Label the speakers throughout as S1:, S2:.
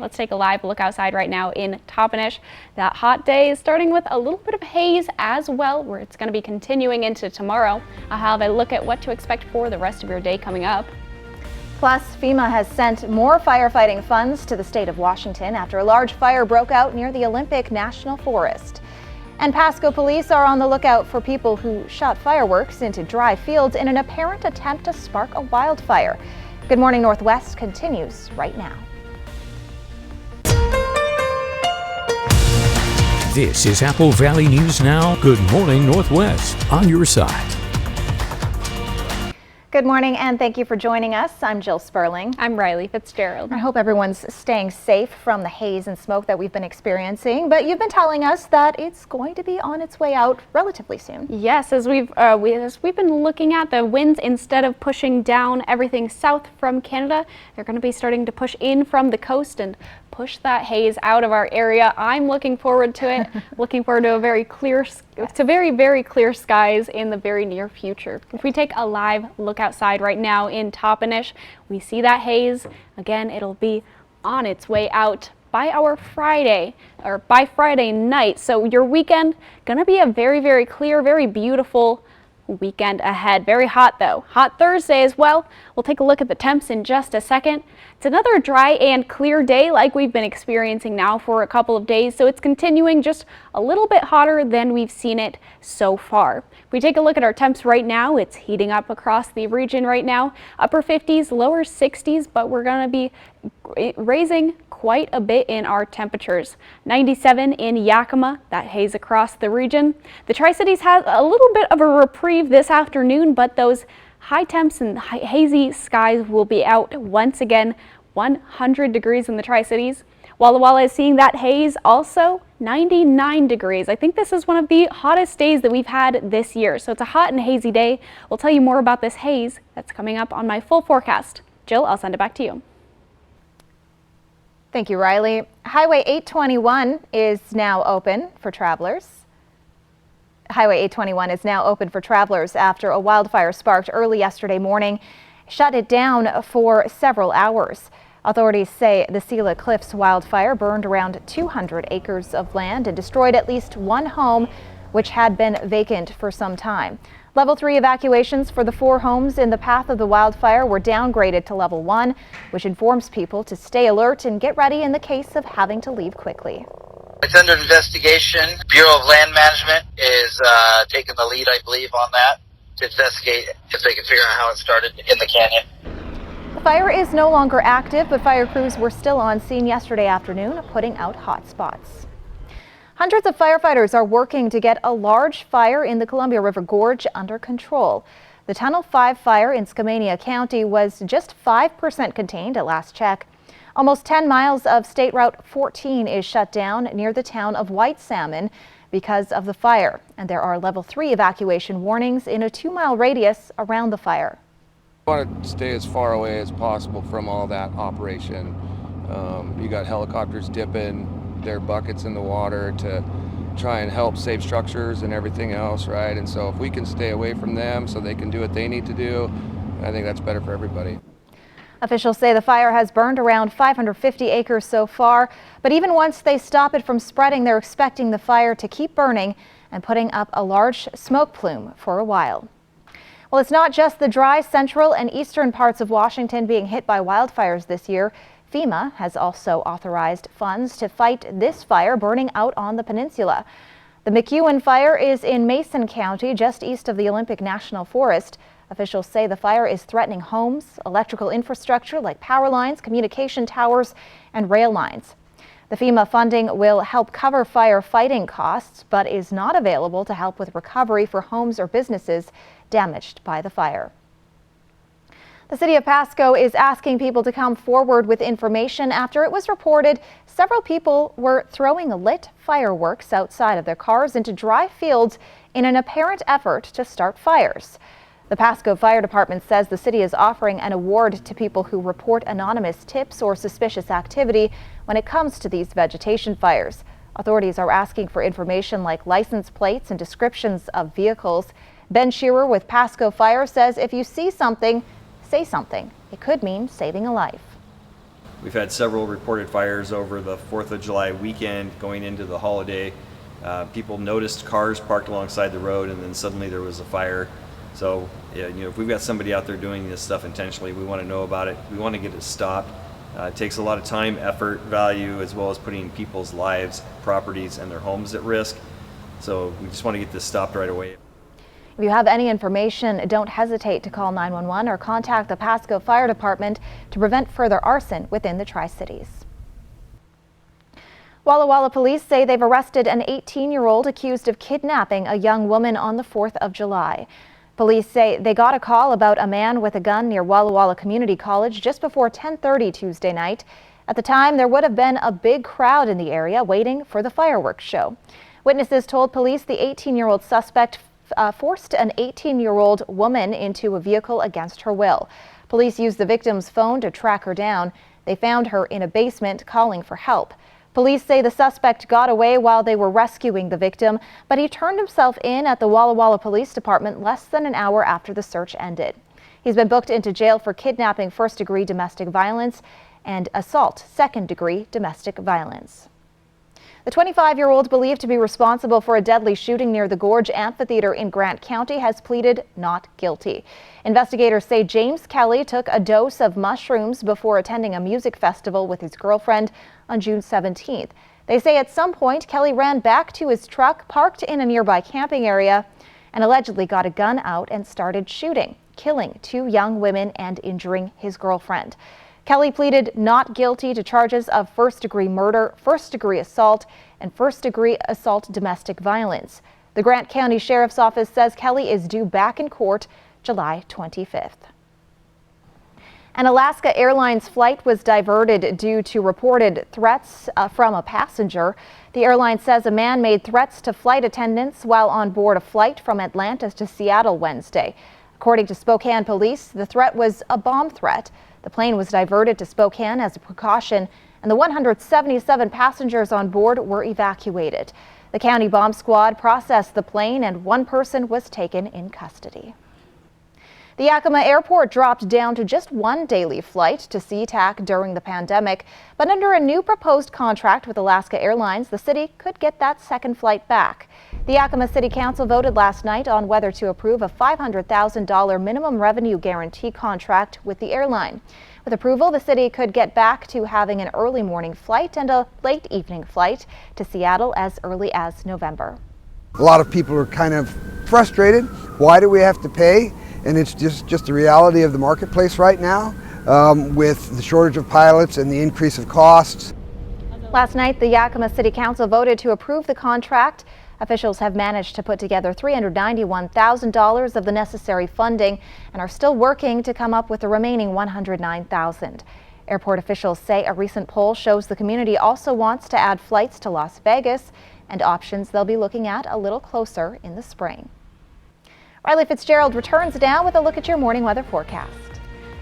S1: Let's take a live look outside right now in Toppenish. That hot day is starting with a little bit of haze as well, where it's going to be continuing into tomorrow. I'll have a look at what to expect for the rest of your day coming up.
S2: Plus, FEMA has sent more firefighting funds to the state of Washington after a large fire broke out near the Olympic National Forest. And Pasco police are on the lookout for people who shot fireworks into dry fields in an apparent attempt to spark a wildfire. Good Morning Northwest continues right now.
S3: This is Apple Valley News Now. Good Morning Northwest, on your side.
S2: Good morning and thank you for joining us. I'm Jill Sperling.
S1: I'm Riley Fitzgerald.
S2: I hope everyone's staying safe from the haze and smoke that we've been experiencing, but you've been telling us that it's going to be on its way out relatively soon.
S1: Yes, as we've been looking at the winds, instead of pushing down everything south from Canada, they're going to be starting to push in from the coast and push that haze out of our area. I'm looking forward to it. Looking forward to very, very clear skies in the very near future. If we take a live look outside right now in Toppenish, we see that haze. Again, it'll be on its way out by Friday night. So your weekend gonna be a very, very clear, very beautiful weekend ahead. Very hot though. Hot Thursday as well. We'll take a look at the temps in just a second. It's another dry and clear day like we've been experiencing now for a couple of days, so it's continuing just a little bit hotter than we've seen it so far. If we take a look at our temps right now, it's heating up across the region right now. Upper 50s, lower 60s, but we're going to be raising quite a bit in our temperatures. 97 in Yakima, that haze across the region. The Tri-Cities has a little bit of a reprieve this afternoon, but those high temps and hazy skies will be out once again. 100 degrees in the Tri-Cities. Walla Walla is seeing that haze also 99 degrees. I think this is one of the hottest days that we've had this year. So it's a hot and hazy day. We'll tell you more about this haze that's coming up on my full forecast. Jill, I'll send it back to you.
S2: Thank you, Riley. Highway 821 is now open for travelers. Highway 821 is now open for travelers after a wildfire sparked early yesterday morning shut it down for several hours. Authorities say the Sela Cliffs wildfire burned around 200 acres of land and destroyed at least one home, which had been vacant for some time. Level 3 evacuations for the 4 homes in the path of the wildfire were downgraded to Level 1, which informs people to stay alert and get ready in the case of having to leave quickly.
S4: It's under investigation. Bureau of Land Management is taking the lead, I believe, on that to investigate if they can figure out how it started in the canyon.
S2: The fire is no longer active, but fire crews were still on scene yesterday afternoon, putting out hot spots. Hundreds of firefighters are working to get a large fire in the Columbia River Gorge under control. The Tunnel 5 fire in Skamania County was just 5% contained at last check. Almost 10 miles of State Route 14 is shut down near the town of White Salmon because of the fire, and there are Level 3 evacuation warnings in a 2-mile radius around the fire.
S5: I want to stay as far away as possible from all that operation. You got helicopters dipping their buckets in the water to try and help save structures and everything else, right? And so if we can stay away from them so they can do what they need to do, I think that's better for everybody.
S2: Officials say the fire has burned around 550 acres so far, but even once they stop it from spreading, they're expecting the fire to keep burning and putting up a large smoke plume for a while. Well, it's not just the dry central and eastern parts of Washington being hit by wildfires this year. FEMA has also authorized funds to fight this fire burning out on the peninsula. The McEwen fire is in Mason County, just east of the Olympic National Forest. Officials say the fire is threatening homes, electrical infrastructure like power lines, communication towers, and rail lines. The FEMA funding will help cover firefighting costs, but is not available to help with recovery for homes or businesses damaged by the fire. The city of Pasco is asking people to come forward with information after it was reported several people were throwing lit fireworks outside of their cars into dry fields in an apparent effort to start fires. The Pasco Fire Department says the city is offering an award to people who report anonymous tips or suspicious activity when it comes to these vegetation fires. Authorities are asking for information like license plates and descriptions of vehicles. Ben Shearer with Pasco Fire says if you see something, say something. It could mean saving a life.
S6: We've had several reported fires over the 4th of July weekend going into the holiday. People noticed cars parked alongside the road, and then suddenly there was a fire. So, yeah, if we've got somebody out there doing this stuff intentionally, we want to know about it. We want to get it stopped. It takes a lot of time, effort, value, as well as putting people's lives, properties, and their homes at risk. So we just want to get this stopped right away.
S2: If you have any information, don't hesitate to call 911 or contact the Pasco Fire Department to prevent further arson within the Tri-Cities. Walla Walla police say they've arrested an 18-year-old accused of kidnapping a young woman on the 4th of July. Police say they got a call about a man with a gun near Walla Walla Community College just before 10:30 Tuesday night. At the time, there would have been a big crowd in the area waiting for the fireworks show. Witnesses told police the 18-year-old suspect forced an 18-year-old woman into a vehicle against her will. Police used the victim's phone to track her down. They found her in a basement calling for help. Police say the suspect got away while they were rescuing the victim, but he turned himself in at the Walla Walla Police Department less than an hour after the search ended. He's been booked into jail for kidnapping first-degree domestic violence and assault second-degree domestic violence. The 25-year-old believed to be responsible for a deadly shooting near the Gorge Amphitheater in Grant County has pleaded not guilty. Investigators say James Kelly took a dose of mushrooms before attending a music festival with his girlfriend on June 17th. They say at some point Kelly ran back to his truck parked in a nearby camping area and allegedly got a gun out and started shooting, killing 2 young women and injuring his girlfriend. Kelly pleaded not guilty to charges of first-degree murder, first-degree assault, and first-degree assault domestic violence. The Grant County Sheriff's Office says Kelly is due back in court July 25th. An Alaska Airlines flight was diverted due to reported threats from a passenger. The airline says a man made threats to flight attendants while on board a flight from Atlanta to Seattle Wednesday. According to Spokane police, the threat was a bomb threat. The plane was diverted to Spokane as a precaution, and the 177 passengers on board were evacuated. The county bomb squad processed the plane, and 1 person was taken in custody. The Yakima Airport dropped down to just 1 daily flight to SeaTac during the pandemic, but under a new proposed contract with Alaska Airlines, the city could get that second flight back. The Yakima City Council voted last night on whether to approve a $500,000 minimum revenue guarantee contract with the airline. With approval, the city could get back to having an early morning flight and a late evening flight to Seattle as early as November.
S7: A lot of people are kind of frustrated. Why do we have to pay? And it's just the reality of the marketplace right now with the shortage of pilots and the increase of costs.
S2: Last night, the Yakima City Council voted to approve the contract. Officials have managed to put together $391,000 of the necessary funding and are still working to come up with the remaining $109,000. Airport officials say a recent poll shows the community also wants to add flights to Las Vegas and options they'll be looking at a little closer in the spring. Riley Fitzgerald returns now with a look at your morning weather forecast.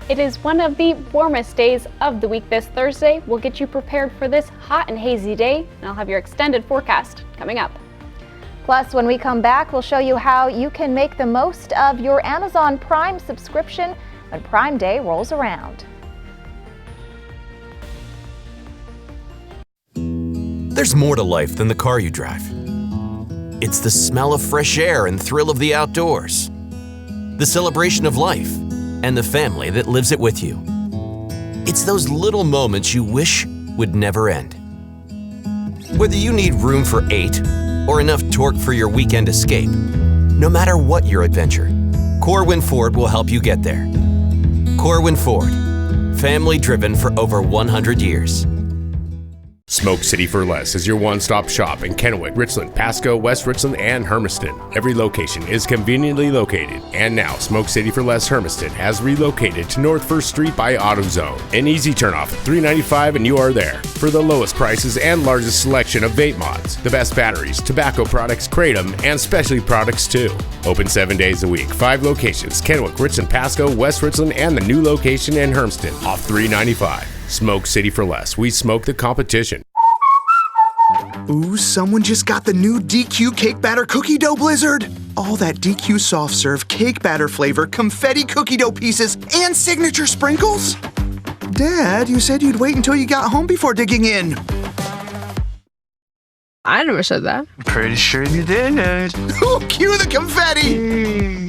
S1: It is one of the warmest days of the week this Thursday. We'll get you prepared for this hot and hazy day, and I'll have your extended forecast coming up.
S2: Plus, when we come back, we'll show you how you can make the most of your Amazon Prime subscription when Prime Day rolls around.
S8: There's more to life than the car you drive. It's the smell of fresh air and thrill of the outdoors, the celebration of life, and the family that lives it with you. It's those little moments you wish would never end. Whether you need room for 8 or enough torque for your weekend escape, no matter what your adventure, Corwin Ford will help you get there. Corwin Ford, family driven for over 100 years.
S9: Smoke City for Less is your one-stop shop in Kennewick, Richland, Pasco, West Richland, and Hermiston. Every location is conveniently located. And now, Smoke City for Less Hermiston has relocated to North 1st Street by AutoZone. An easy turnoff at $3.95 and you are there. For the lowest prices and largest selection of vape mods, the best batteries, tobacco products, Kratom, and specialty products too. Open 7 days a week, 5 locations, Kennewick, Richland, Pasco, West Richland, and the new location in Hermiston, off $3.95. Smoke City for Less. We smoke the competition.
S10: Ooh, someone just got the new DQ Cake Batter Cookie Dough Blizzard. All that DQ soft serve cake batter flavor, confetti cookie dough pieces, and signature sprinkles. Dad, you said you'd wait until you got home before digging in.
S11: I never said that.
S12: Pretty sure you did.
S10: Cue the confetti!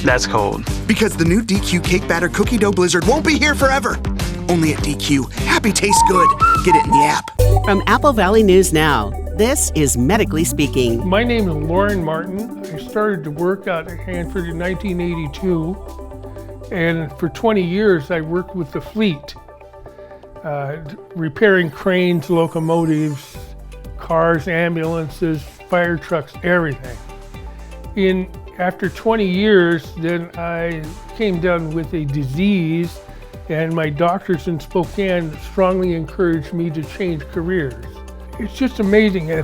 S12: That's cold.
S10: Because the new DQ Cake Batter Cookie Dough Blizzard won't be here forever. Only at DQ. Happy tastes good. Get it in the app.
S13: From Apple Valley News Now, this is Medically Speaking.
S14: My name is Lauren Martin. I started to work out at Hanford in 1982, and for 20 years I worked with the fleet, repairing cranes, locomotives, cars, ambulances, fire trucks, everything. After 20 years, then I came down with a disease, and my doctors in Spokane strongly encouraged me to change careers. It's just amazing.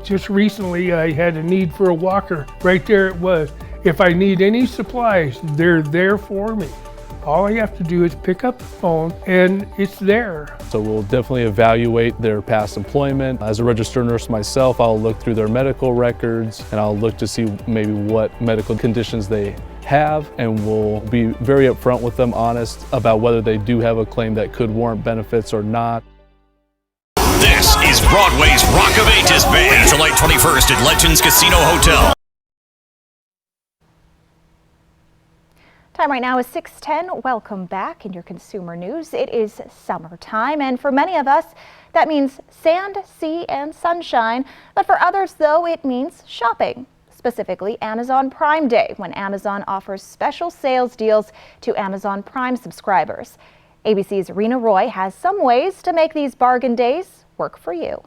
S14: Just recently I had a need for a walker. Right there it was. If I need any supplies, they're there for me. All I have to do is pick up the phone and it's there.
S15: So we'll definitely evaluate their past employment. As a registered nurse myself, I'll look through their medical records and I'll look to see maybe what medical conditions they have, and we'll be very upfront with them, honest about whether they do have a claim that could warrant benefits or not.
S8: This is Broadway's Rock of Ages Band, July 21st at Legends Casino Hotel.
S2: Time right now is 6:10. Welcome back in your consumer news. It is summertime, and for many of us, that means sand, sea, and sunshine. But for others, though, it means shopping. Specifically, Amazon Prime Day, when Amazon offers special sales deals to Amazon Prime subscribers. ABC's Rena Roy has some ways to make these bargain days work for you.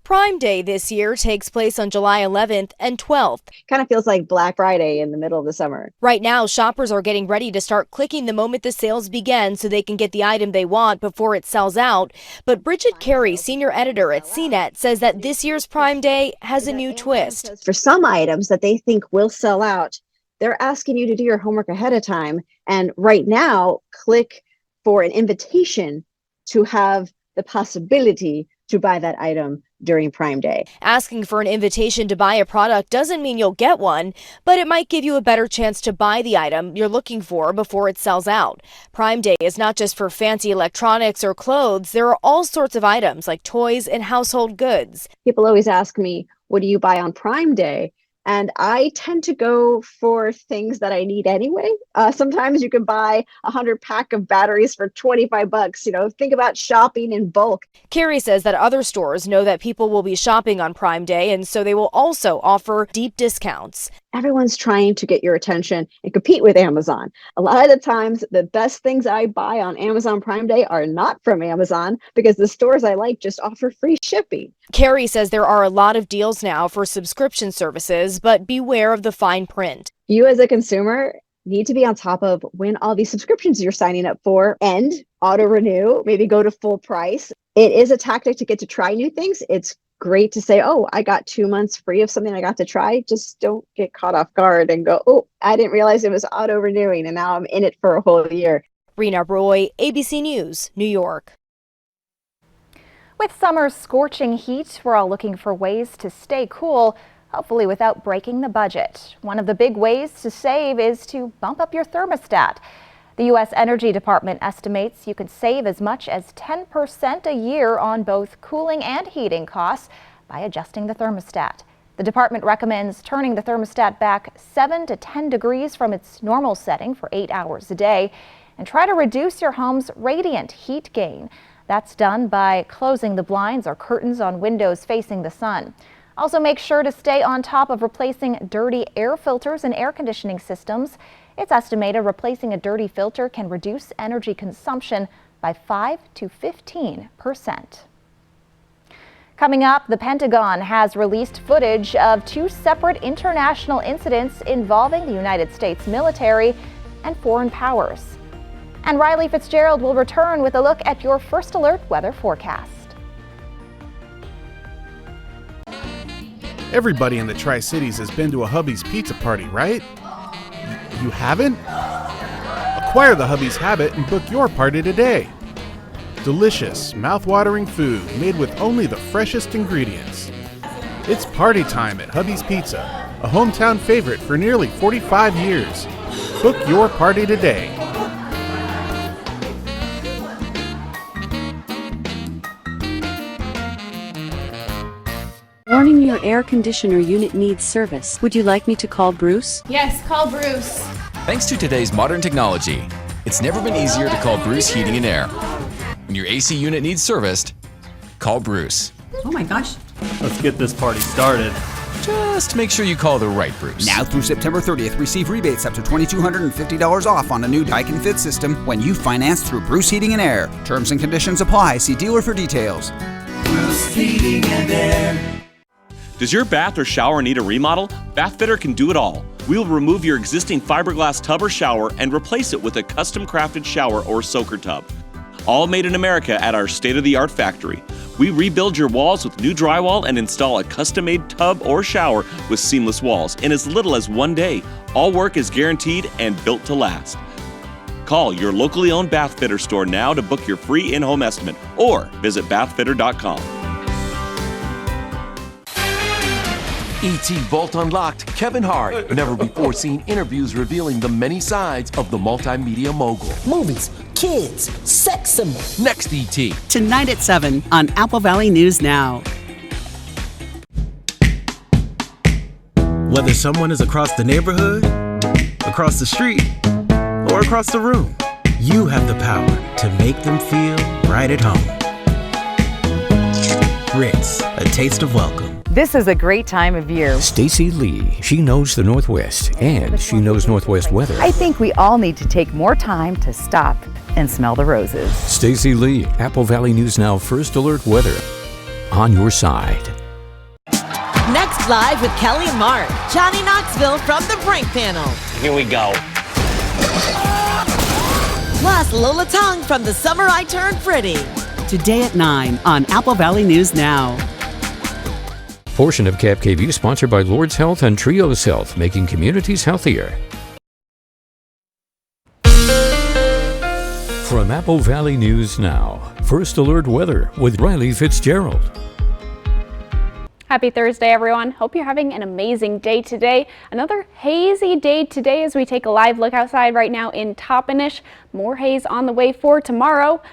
S16: Prime Day this year takes place on July 11th and 12th.
S17: Kind of feels like Black Friday in the middle of the summer.
S16: Right now, shoppers are getting ready to start clicking the moment the sales begin so they can get the item they want before it sells out. But Bridget Carey, senior editor at CNET, says that this year's Prime Day has a new twist.
S17: For some items that they think will sell out, they're asking you to do your homework ahead of time. And right now, click for an invitation to have the possibility to buy that item during Prime Day.
S16: Asking for an invitation to buy a product doesn't mean you'll get one, but it might give you a better chance to buy the item you're looking for before it sells out. Prime Day is not just for fancy electronics or clothes. There are all sorts of items like toys and household goods.
S17: People always ask me, what do you buy on Prime Day? And I tend to go for things that I need anyway. Sometimes you can buy a 100-pack of batteries for $25. Think about shopping in bulk.
S16: Carrie says that other stores know that people will be shopping on Prime Day, and so they will also offer deep discounts.
S17: Everyone's trying to get your attention and compete with Amazon. A lot of the times, the best things I buy on Amazon Prime Day are not from Amazon because the stores I like just offer free shipping.
S16: Carrie says there are a lot of deals now for subscription services, but beware of the fine print.
S17: You as a consumer need to be on top of when all these subscriptions you're signing up for end, auto renew, maybe go to full price. It is a tactic to get to try new things. It's great to say, oh, I got 2 months free of something I got to try. Just don't get caught off guard and go, oh, I didn't realize it was auto renewing and now I'm in it for a whole year.
S16: Rena Roy, ABC News, New York.
S2: With summer's scorching heat, we're all looking for ways to stay cool, hopefully without breaking the budget. One of the big ways to save is to bump up your thermostat. The U.S. Energy Department estimates you could save as much as 10% a year on both cooling and heating costs by adjusting the thermostat. The department recommends turning the thermostat back 7 to 10 degrees from its normal setting for 8 hours a day and try to reduce your home's radiant heat gain. That's done by closing the blinds or curtains on windows facing the sun. Also, make sure to stay on top of replacing dirty air filters in air conditioning systems. It's estimated replacing a dirty filter can reduce energy consumption by 5 to 15%. Coming up, the Pentagon has released footage of 2 separate international incidents involving the United States military and foreign powers. And Riley Fitzgerald will return with a look at your First Alert weather forecast.
S18: Everybody in the Tri-Cities has been to a Hubby's Pizza Party, right? You haven't? Acquire the Hubby's habit and book your party today. Delicious, mouth-watering food made with only the freshest ingredients. It's party time at Hubby's Pizza, a hometown favorite for nearly 45 years. Book your party today.
S13: Warning, your air conditioner unit needs service. Would you like me to call Bruce?
S11: Yes, call Bruce.
S19: Thanks to today's modern technology, it's never been easier to call Bruce Heating and Air. When your AC unit needs serviced, call Bruce.
S13: Oh my gosh.
S20: Let's get this party started.
S19: Just make sure you call the right Bruce.
S21: Now through September 30th, receive rebates up to $2,250 off on a new Daikin Fit system when you finance through Bruce Heating and Air. Terms and conditions apply. See dealer for details.
S22: Bruce Heating and Air.
S23: Does your bath or shower need a remodel? Bath Fitter can do it all. We'll remove your existing fiberglass tub or shower and replace it with a custom-crafted shower or soaker tub. All made in America at our state-of-the-art factory. We rebuild your walls with new drywall and install a custom-made tub or shower with seamless walls in as little as 1 day. All work is guaranteed and built to last. Call your locally owned Bath Fitter store now to book your free in-home estimate or visit bathfitter.com.
S24: E.T. Vault Unlocked, Kevin Hart. Never before seen interviews revealing the many sides of the multimedia mogul.
S25: Movies, kids, sex symbols.
S24: Next E.T.
S13: Tonight at 7 on Apple Valley News Now.
S26: Whether someone is across the neighborhood, across the street, or across the room, you have the power to make them feel right at home. Ritz, a taste of welcome.
S27: This is a great time of year.
S3: Stacy Lee, she knows the Northwest and she knows Northwest weather.
S27: I think we all need to take more time to stop and smell the roses.
S3: Stacy Lee, Apple Valley News Now First Alert Weather. On your side.
S28: Next Live with Kelly and Mark. Johnny Knoxville from the Prank Panel.
S29: Here we go.
S28: Plus Lola Tongue from The Summer I Turned Pretty.
S13: Today at 9 on Apple Valley News Now.
S3: Portion of Cap KV sponsored by Lord's Health and Trios Health, making communities healthier. From Apple Valley News Now, First Alert Weather with Riley Fitzgerald.
S1: Happy Thursday, everyone. Hope you're having an amazing day today. Another hazy day today as we take a live look outside right now in Toppenish. More haze on the way for tomorrow.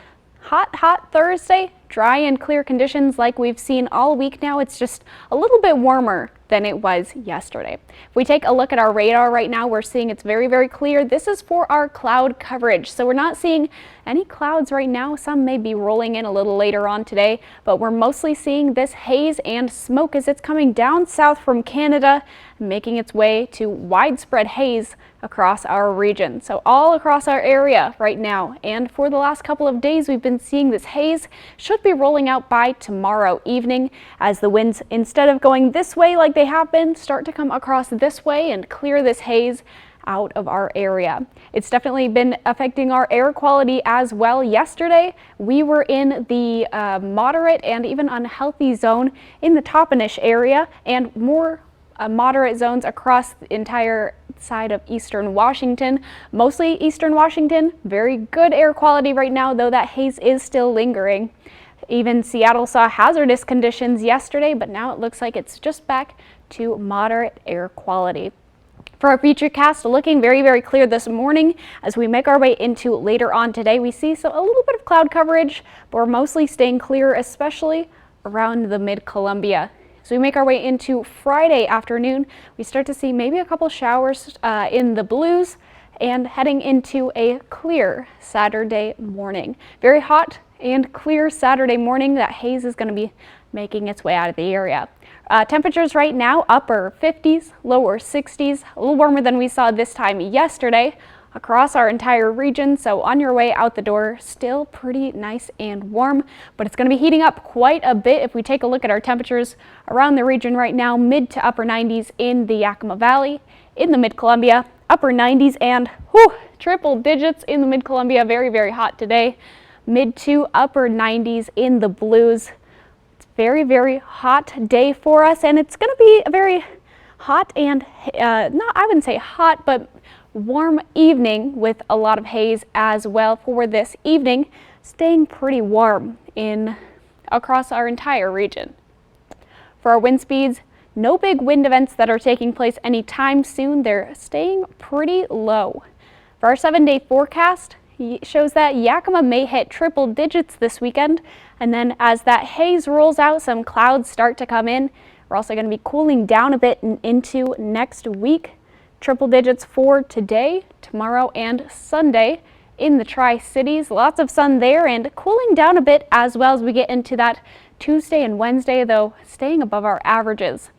S1: Hot Thursday. Dry and clear conditions like we've seen all week now. It's just a little bit warmer than it was yesterday. If we take a look at our radar right now, we're seeing it's very, very clear. This is for our cloud coverage. So we're not seeing any clouds right now. Some may be rolling in a little later on today, but we're mostly seeing this haze and smoke as it's coming down south from Canada, making its way to widespread haze across our region. So all across our area right now, and for the last couple of days we've been seeing this haze. Should be rolling out by tomorrow evening as the winds, instead of going this way like they have been, start to come across this way and clear this haze out of our area. It's definitely been affecting our air quality as well. Yesterday we were in the moderate and even unhealthy zone in the Toppenish area, and more moderate zones across the entire side of eastern Washington. Mostly eastern Washington, very good air quality right now, though that haze is still lingering. Even Seattle saw hazardous conditions yesterday, but now it looks like it's just back to moderate air quality. For our futurecast, looking very, very clear this morning. As we make our way into later on today, we see a little bit of cloud coverage, but we're mostly staying clear, especially around the mid-Columbia. As we make our way into Friday afternoon, we start to see maybe a couple showers in the blues, and heading into a clear Saturday morning. Very hot and clear Saturday morning. That haze is going to be making its way out of the area. Temperatures right now, upper 50s, lower 60s, a little warmer than we saw this time yesterday across our entire region. So on your way out the door, still pretty nice and warm, but it's going to be heating up quite a bit. If we take a look at our temperatures around the region right now, mid to upper 90s in the Yakima Valley, in the mid-Columbia, upper 90s, and triple digits in the mid-Columbia. Very, very hot today. Mid to upper 90s in the blues. It's very, very hot day for us, and it's going to be a very hot and I wouldn't say hot, but warm evening with a lot of haze as well for this evening, staying pretty warm across our entire region. For our wind speeds, no big wind events that are taking place anytime soon. They're staying pretty low. For our 7-day forecast, it shows that Yakima may hit triple digits this weekend, and then as that haze rolls out, some clouds start to come in. We're also going to be cooling down a bit into next week. Triple digits for today, tomorrow, and Sunday in the Tri-Cities. Lots of sun there and cooling down a bit as well as we get into that Tuesday and Wednesday, though staying above our averages.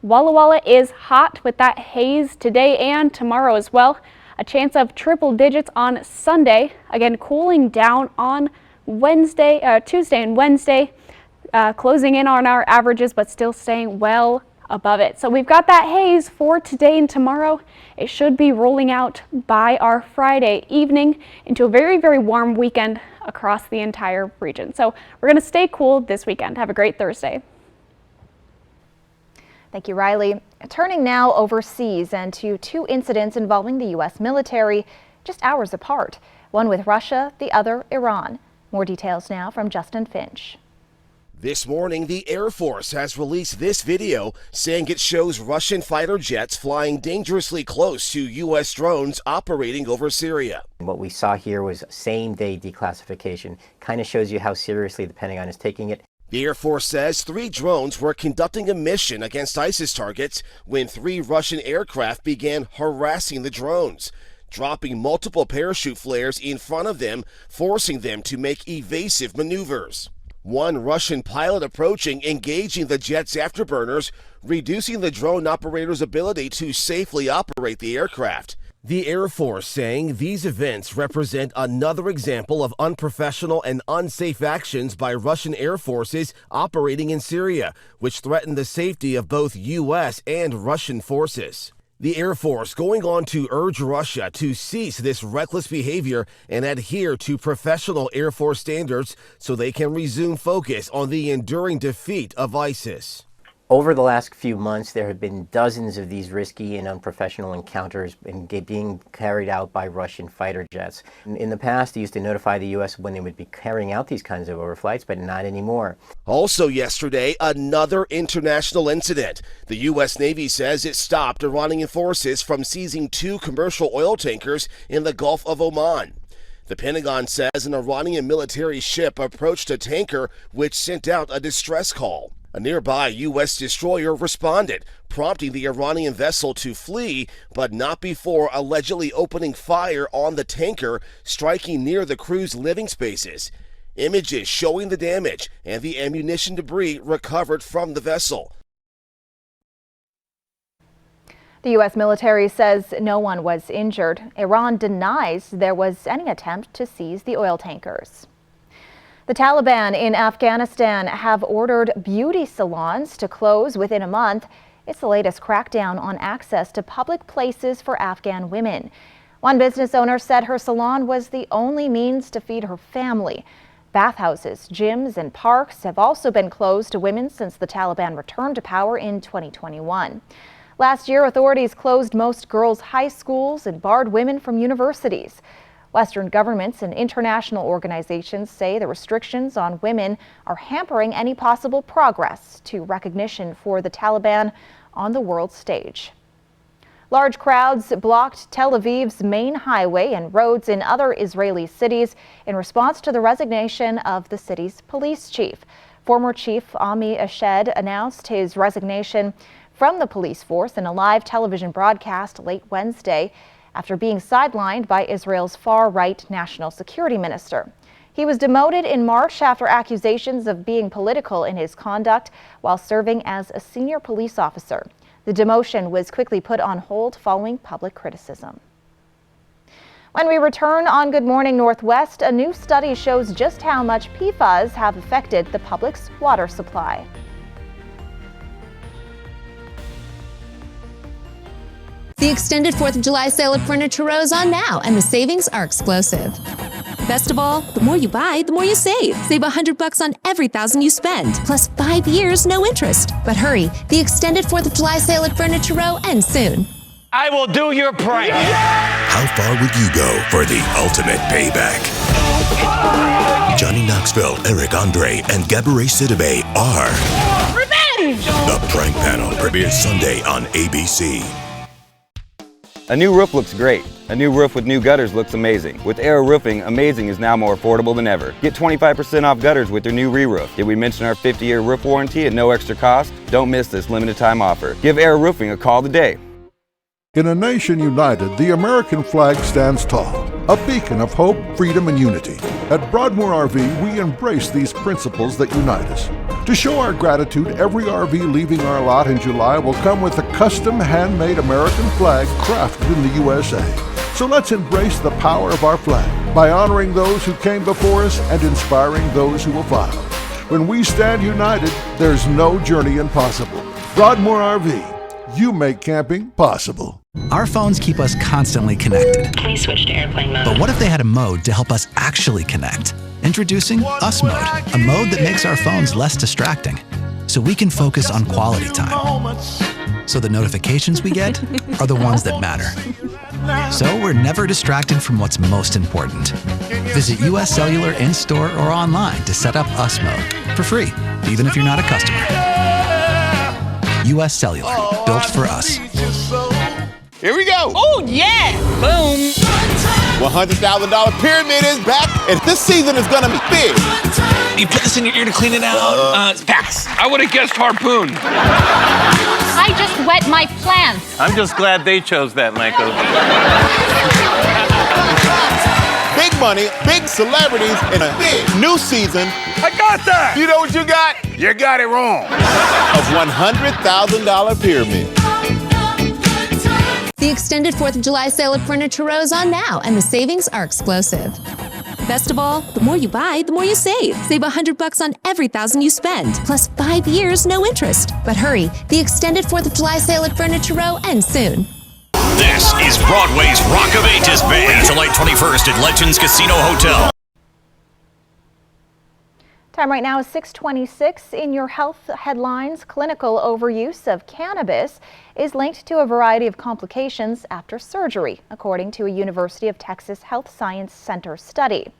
S1: Walla Walla is hot with that haze today and tomorrow as well. A chance of triple digits on Sunday. Again, cooling down on Tuesday and Wednesday, closing in on our averages, but still staying well above it. So we've got that haze for today and tomorrow. It should be rolling out by our Friday evening into a very, very warm weekend across the entire region. So we're going to stay cool this weekend. Have a great Thursday.
S2: Thank you, Riley. Turning now overseas and to two incidents involving the U.S. military just hours apart. One with Russia, the other Iran. More details now from Justin Finch.
S4: This morning, the Air Force has released this video saying it shows Russian fighter jets flying dangerously close to U.S. drones operating over Syria.
S5: What we saw here was same-day declassification. Kind of shows you how seriously the Pentagon is taking it.
S4: The Air Force says 3 drones were conducting a mission against ISIS targets when 3 Russian aircraft began harassing the drones, dropping multiple parachute flares in front of them, forcing them to make evasive maneuvers. One Russian pilot approaching, engaging the jet's afterburners, reducing the drone operator's ability to safely operate the aircraft. The Air Force saying these events represent another example of unprofessional and unsafe actions by Russian air forces operating in Syria, which threaten the safety of both U.S. and Russian forces. The Air Force going on to urge Russia to cease this reckless behavior and adhere to professional Air Force standards so they can resume focus on the enduring defeat of ISIS.
S5: Over the last few months, there have been dozens of these risky and unprofessional encounters being carried out by Russian fighter jets. In the past, they used to notify the U.S. when they would be carrying out these kinds of overflights, but not anymore.
S4: Also yesterday, another international incident. The U.S. Navy says it stopped Iranian forces from seizing 2 commercial oil tankers in the Gulf of Oman. The Pentagon says an Iranian military ship approached a tanker, which sent out a distress call. A nearby U.S. destroyer responded, prompting the Iranian vessel to flee, but not before allegedly opening fire on the tanker, striking near the crew's living spaces. Images showing the damage and the ammunition debris recovered from the vessel.
S2: The U.S. military says no one was injured. Iran denies there was any attempt to seize the oil tankers. The Taliban in Afghanistan have ordered beauty salons to close within a month. It's the latest crackdown on access to public places for Afghan women. One business owner said her salon was the only means to feed her family. Bathhouses, gyms, and parks have also been closed to women since the Taliban returned to power in 2021. Last year, authorities closed most girls' high schools and barred women from universities. Western governments and international organizations say the restrictions on women are hampering any possible progress to recognition for the Taliban on the world stage. Large crowds blocked Tel Aviv's main highway and roads in other Israeli cities in response to the resignation of the city's police chief. Former Chief Ami Eshed announced his resignation from the police force in a live television broadcast late Wednesday, after being sidelined by Israel's far-right national security minister. He was demoted in March after accusations of being political in his conduct while serving as a senior police officer. The demotion was quickly put on hold following public criticism. When we return on Good Morning Northwest, a new study shows just how much PFAS have affected the public's water supply.
S6: The extended 4th of July sale at Furniture Row is on now, and the savings are explosive. Best of all, the more you buy, the more you save. Save $100 on every $1,000 you spend, plus 5 years, no interest. But hurry, the extended 4th of July sale at Furniture Row ends soon.
S7: I will do your prank.
S9: How far would you go for the ultimate payback? Johnny Knoxville, Eric Andre, and Gabourey Sidibe are
S7: Revenge!
S9: The Prank Panel premieres Sunday on ABC.
S8: A new roof looks great. A new roof with new gutters looks amazing. With Arrow Roofing, amazing is now more affordable than ever. Get 25% off gutters with their new re-roof. Did we mention our 50-year roof warranty at no extra cost? Don't miss this limited time offer. Give Arrow Roofing a call today.
S10: In a nation united, the American flag stands tall, a beacon of hope, freedom, and unity. At Broadmoor RV, we embrace these principles that unite us. To show our gratitude, every RV leaving our lot in July will come with a custom handmade American flag crafted in the USA. So let's embrace the power of our flag by honoring those who came before us and inspiring those who will follow. When we stand united, there's no journey impossible. Broadmoor RV. You make camping possible.
S11: Our phones keep us constantly connected.
S12: Please switch to airplane mode.
S11: But what if they had a mode to help us actually connect? Introducing Us Mode, a mode that makes our phones less distracting, so we can focus on quality time. So the notifications we get are the ones that matter. So we're never distracted from what's most important. Visit US Cellular in-store or online to set up Us Mode for free, even if you're not a customer. US Cellular, built for us.
S14: Here we go.
S12: Oh, yeah. Boom.
S14: $100,000 pyramid is back, and this season is going to be big.
S7: You put this in your ear to clean it out? Pass. I would have guessed harpoon.
S15: I just wet my plants.
S20: I'm just glad they chose that, Michael.
S14: Big money, big celebrities, and a big new season.
S7: I got that.
S14: You know what you got?
S7: You got it wrong.
S14: Of $100,000 pyramid.
S6: The extended 4th of July sale at Furniture Row is on now, and the savings are explosive. Best of all, the more you buy, the more you save. Save $100 on every $1,000 you spend, plus 5 years, no interest. But hurry, the extended 4th of July sale at Furniture Row ends soon.
S16: This is Broadway's Rock of Ages Band. July 21st at Legends Casino Hotel.
S2: Time right now is 6:26. In your health headlines, clinical overuse of cannabis is linked to a variety of complications after surgery, according to a University of Texas Health Science Center study.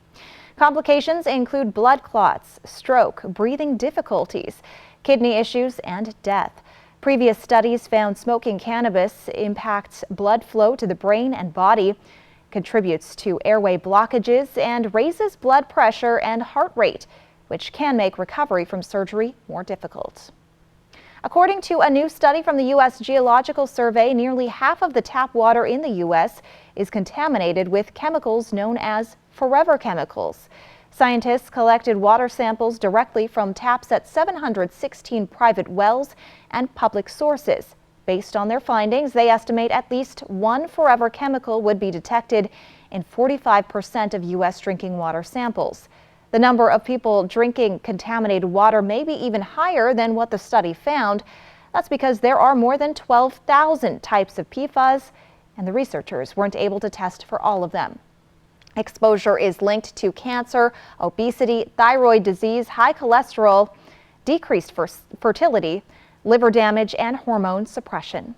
S2: Complications include blood clots, stroke, breathing difficulties, kidney issues, and death. Previous studies found smoking cannabis impacts blood flow to the brain and body, contributes to airway blockages, and raises blood pressure and heart rate, which can make recovery from surgery more difficult. According to a new study from the U.S. Geological Survey, nearly half of the tap water in the U.S. is contaminated with chemicals known as forever chemicals. Scientists collected water samples directly from taps at 716 private wells and public sources. Based on their findings, they estimate at least one forever chemical would be detected in 45% of U.S. drinking water samples. The number of people drinking contaminated water may be even higher than what the study found. That's because there are more than 12,000 types of PFAS, and the researchers weren't able to test for all of them. Exposure is linked to cancer, obesity, thyroid disease, high cholesterol, decreased fertility, liver damage, and hormone suppression.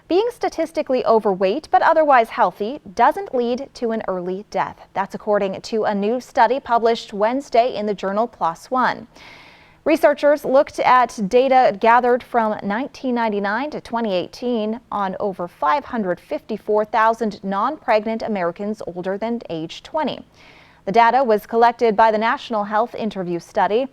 S2: Being statistically overweight but otherwise healthy doesn't lead to an early death. That's according to a new study published Wednesday in the journal PLOS ONE. Researchers looked at data gathered from 1999 to 2018 on over 554,000 non-pregnant Americans older than age 20. The data was collected by the National Health Interview Study.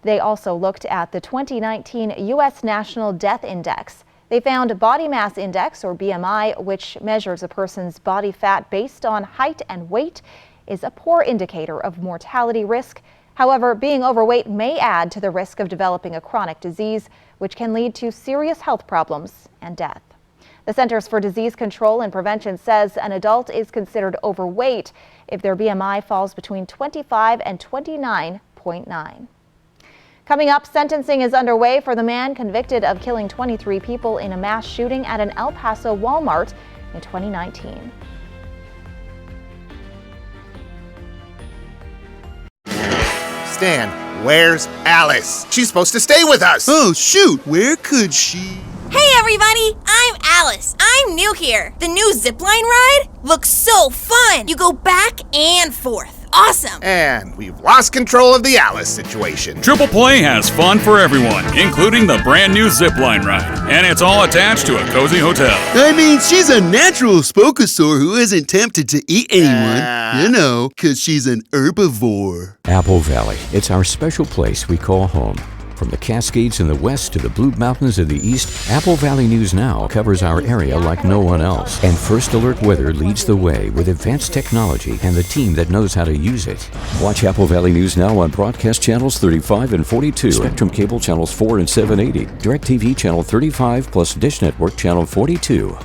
S2: They also looked at the 2019 U.S. National Death Index. They found body mass index, or BMI, which measures a person's body fat based on height and weight, is a poor indicator of mortality risk. However, being overweight may add to the risk of developing a chronic disease, which can lead to serious health problems and death. The Centers for Disease Control and Prevention says an adult is considered overweight if their BMI falls between 25 and 29.9. Coming up, sentencing is underway for the man convicted of killing 23 people in a mass shooting at an El Paso Walmart in 2019.
S17: Stan, where's Alice? She's supposed to stay with us.
S29: Oh, shoot, where could she?
S30: Hey everybody, I'm Alice. I'm new here. The new zipline ride looks so fun. You go back and forth awesome!
S17: And we've lost control of the Alice situation.
S18: Triple Play has fun for everyone, including the brand new zipline ride. And it's all attached to a cozy hotel.
S29: I mean, she's a natural spokosaur who isn't tempted to eat anyone. You know, because she's an herbivore.
S3: Apple Valley. It's our special place we call home. From the Cascades in the west to the Blue Mountains in the east, Apple Valley News Now covers our area like no one else. And First Alert Weather leads the way with advanced technology and the team that knows how to use it. Watch Apple Valley News Now on broadcast channels 35 and 42, Spectrum Cable channels 4 and 780, DirecTV channel 35 plus Dish Network channel 42.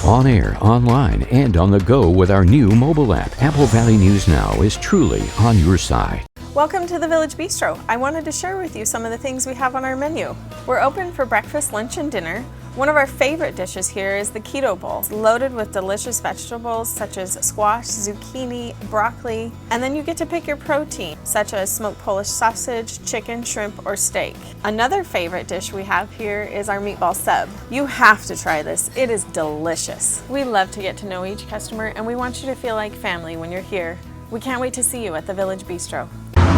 S3: On air, online, and on the go with our new mobile app. Apple Valley News Now is truly on your side.
S19: Welcome to the Village Bistro. I wanted to share with you some of the things we have on our menu. We're open for breakfast, lunch, and dinner. One of our favorite dishes here is the Keto Bowl. It's loaded with delicious vegetables such as squash, zucchini, broccoli, and then you get to pick your protein, such as smoked Polish sausage, chicken, shrimp, or steak. Another favorite dish we have here is our meatball sub. You have to try this. It is delicious. We love to get to know each customer, and we want you to feel like family when you're here. We can't wait to see you at the Village Bistro.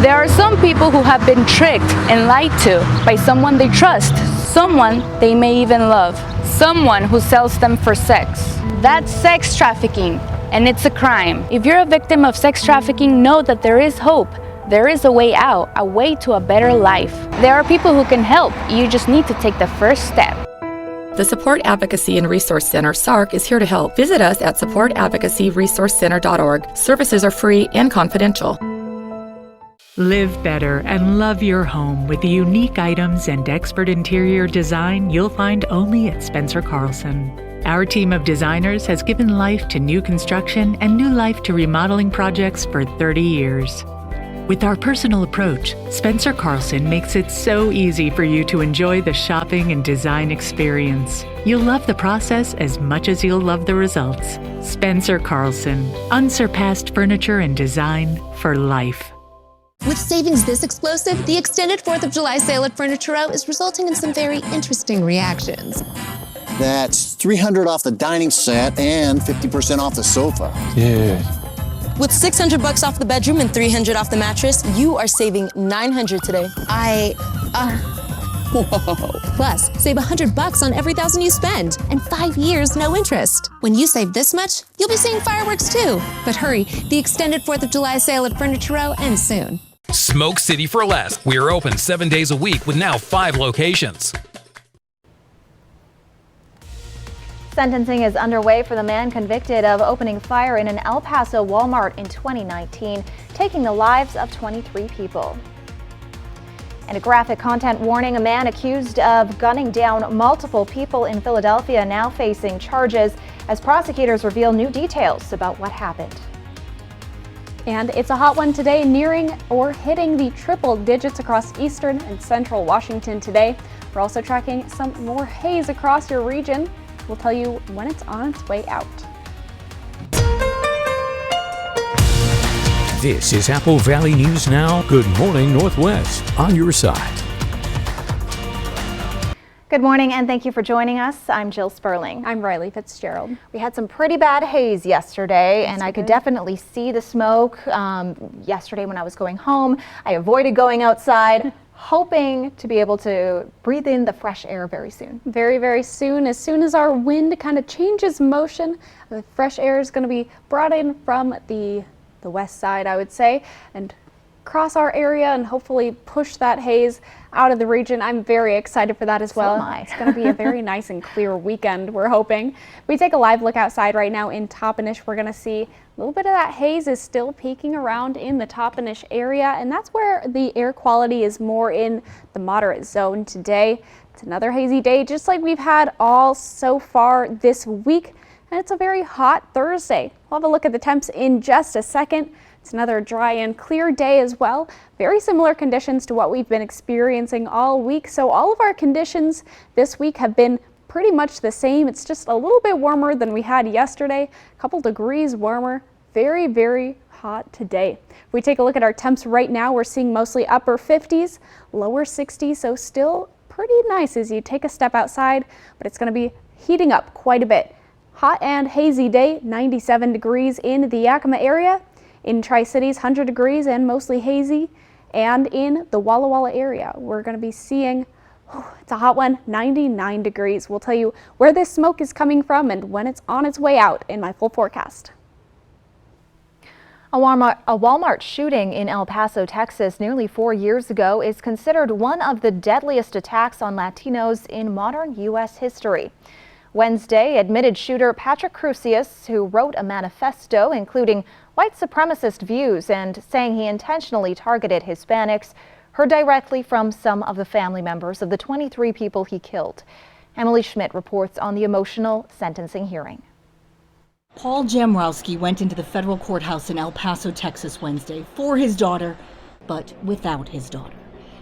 S21: There are some people who have been tricked and lied to by someone they trust, someone they may even love, someone who sells them for sex. That's sex trafficking, and it's a crime. If you're a victim of sex trafficking, know that there is hope. There is a way out, a way to a better life. There are people who can help. You just need to take the first step.
S22: The Support Advocacy and Resource Center, SARC, is here to help. Visit us at supportadvocacyresourcecenter.org. Services are free and confidential.
S23: Live better and love your home with the unique items and expert interior design you'll find only at Spencer Carlson. Our team of designers has given life to new construction and new life to remodeling projects for 30 years. With our personal approach, Spencer Carlson makes it so easy for you to enjoy the shopping and design experience. You'll love the process as much as you'll love the results. Spencer Carlson, unsurpassed furniture and design for life.
S6: With savings this explosive, the extended 4th of July sale at Furniture Row is resulting in some very interesting reactions.
S24: That's $300 off the dining set and 50% off the sofa. Yeah.
S25: With $600 off the bedroom and $300 off the mattress, you are saving $900 today.
S24: Whoa.
S6: Plus, save $100 on every $1,000 you spend, and 5 years, no interest. When you save this much, you'll be seeing fireworks too. But hurry, the extended 4th of July sale at Furniture Row ends soon.
S26: Smoke City for Less. We are open 7 days a week with now 5 locations.
S2: Sentencing is underway for the man convicted of opening fire in an El Paso Walmart in 2019, taking the lives of 23 people. And a graphic content warning, a man accused of gunning down multiple people in Philadelphia now facing charges as prosecutors reveal new details about what happened.
S1: And it's a hot one today, nearing or hitting the triple digits across eastern and central Washington today. We're also tracking some more haze across your region. We'll tell you when it's on its way out.
S3: This is Apple Valley News Now. Good morning, Northwest, on your side.
S2: Good morning and thank you for joining us. I'm Jill Sperling.
S1: I'm Riley Fitzgerald.
S2: We had some pretty bad haze yesterday and I could definitely see the smoke. Yesterday when I was going home, I avoided going outside, hoping to be able to breathe in the fresh air very soon.
S1: Very, very soon. As soon as our wind kind of changes motion, the fresh air is going to be brought in from the west side, I would say, and cross our area and hopefully push that haze out of the region. I'm very excited for that as well.
S2: So am I.
S1: It's going to be a very nice and clear weekend, we're hoping. If we take a live look outside right now in Toppenish, we're going to see a little bit of that haze is still peeking around in the Toppenish area, and that's where the air quality is more in the moderate zone today. It's another hazy day, just like we've had all so far this week, and it's a very hot Thursday. We'll have a look at the temps in just a second. It's another dry and clear day as well. Very similar conditions to what we've been experiencing all week. So all of our conditions this week have been pretty much the same. It's just a little bit warmer than we had yesterday. A couple degrees warmer. Very, very hot today. If we take a look at our temps right now, we're seeing mostly upper 50s, lower 60s. So still pretty nice as you take a step outside, but it's going to be heating up quite a bit. Hot and hazy day, 97 degrees in the Yakima area. In Tri-Cities, 100 degrees and mostly hazy. And in the Walla Walla area, we're going to be seeing, it's a hot one, 99 degrees. We'll tell you where this smoke is coming from and when it's on its way out in my full forecast.
S2: A Walmart shooting in El Paso, Texas, nearly 4 years ago is considered one of the deadliest attacks on Latinos in modern U.S. history. Wednesday, admitted shooter Patrick Crusius, who wrote a manifesto including white supremacist views and saying he intentionally targeted Hispanics, heard directly from some of the family members of the 23 people he killed. Emily Schmidt reports on the emotional sentencing hearing.
S4: Paul Jamrowski went into the federal courthouse in El Paso, Texas Wednesday for his daughter, but without his daughter.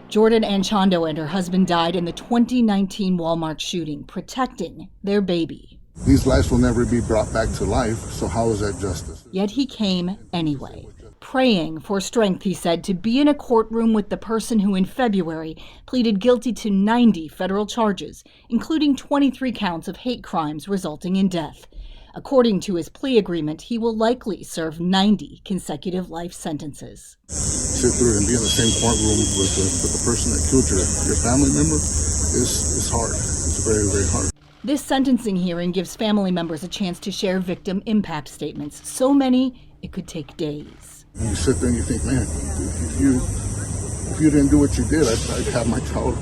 S4: Jordan Anchondo and her husband died in the 2019 Walmart shooting, protecting their baby.
S5: These lives will never be brought back to life, so how is that justice?
S4: Yet he came anyway, praying for strength, he said, to be in a courtroom with the person who in February pleaded guilty to 90 federal charges, including 23 counts of hate crimes resulting in death. According to his plea agreement, he will likely serve 90 consecutive life sentences.
S5: Sit through and be in the same courtroom with the person that killed your family member is hard. It's very, very hard.
S4: This sentencing hearing gives family members a chance to share victim impact statements. So many, it could take days.
S5: And you sit there and you think, man, if you didn't do what you did, I'd have my child,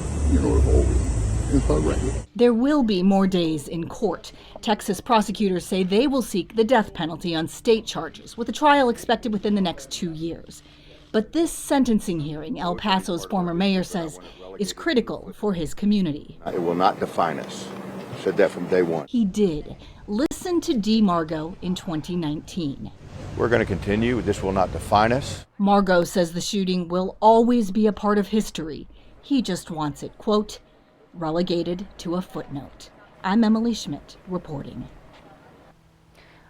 S4: There will be more days in court. Texas prosecutors say they will seek the death penalty on state charges, with a trial expected within the next 2 years. But this sentencing hearing, El Paso's former mayor says, is critical for his community.
S8: It will not define us. Said that from day one.
S4: He did. Listen to Dee Margot in 2019.
S8: We're going to continue. This will not define us.
S4: Margot says the shooting will always be a part of history. He just wants it, quote, relegated to a footnote. I'm Emily Schmidt reporting.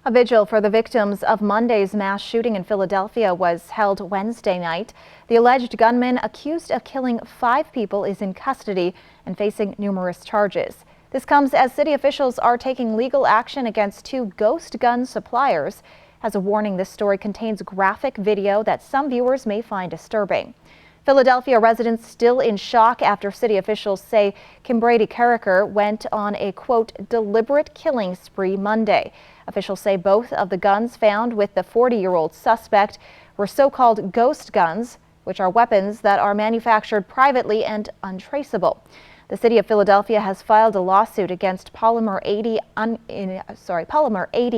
S2: A vigil for the victims of Monday's mass shooting in Philadelphia was held Wednesday night. The alleged gunman accused of killing 5 people is in custody and facing numerous charges. This comes as city officials are taking legal action against 2 ghost gun suppliers. As a warning, this story contains graphic video that some viewers may find disturbing. Philadelphia residents still in shock after city officials say Kim Brady Carricker went on a, quote, deliberate killing spree Monday. Officials say both of the guns found with the 40-year-old suspect were so-called ghost guns, which are weapons that are manufactured privately and untraceable. The city of Philadelphia has filed a lawsuit against Polymer 80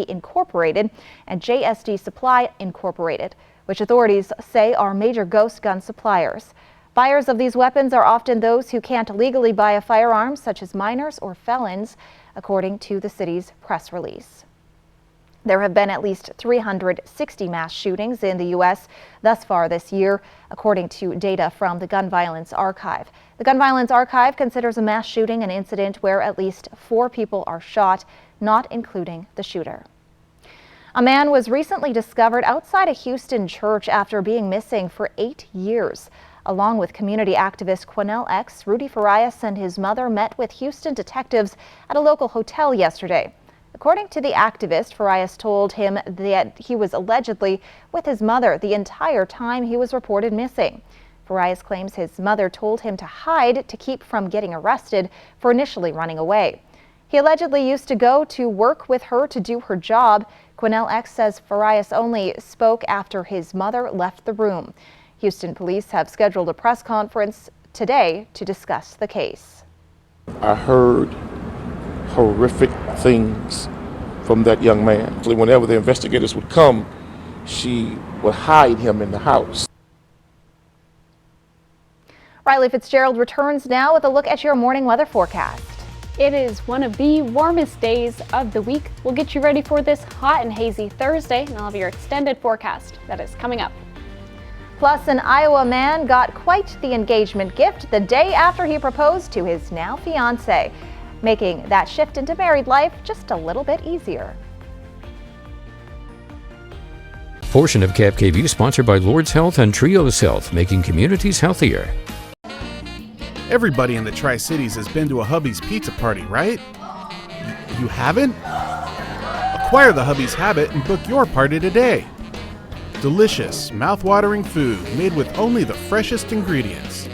S2: Incorporated and JSD Supply Incorporated, which authorities say are major ghost gun suppliers. Buyers of these weapons are often those who can't legally buy a firearm, such as minors or felons, according to the city's press release. There have been at least 360 mass shootings in the U.S. thus far this year, according to data from the Gun Violence Archive. The Gun Violence Archive considers a mass shooting an incident where at least 4 people are shot, not including the shooter. A man was recently discovered outside a Houston church after being missing for 8 years. Along with community activist Quennell X, Rudy Farias and his mother met with Houston detectives at a local hotel yesterday. According to the activist, Farias told him that he was allegedly with his mother the entire time he was reported missing. Farias claims his mother told him to hide to keep from getting arrested for initially running away. He allegedly used to go to work with her to do her job. Quennell X says Farias only spoke after his mother left the room. Houston police have scheduled a press conference today to discuss the case.
S9: I heard horrific things from that young man. Whenever the investigators would come, she would hide him in the house.
S2: Riley Fitzgerald returns now with a look at your morning weather forecast.
S1: It is one of the warmest days of the week. We'll get you ready for this hot and hazy Thursday, and I'll have your extended forecast that is coming up.
S2: Plus, an Iowa man got quite the engagement gift the day after he proposed to his now fiancée, making that shift into married life just a little bit easier.
S3: Portion of KFKV sponsored by Lord's Health and Trios Health, making communities healthier.
S17: Everybody in the Tri-Cities has been to a Hubby's pizza party, right? You haven't? Acquire the Hubby's habit and book your party today. Delicious, mouth-watering food made with only the freshest ingredients.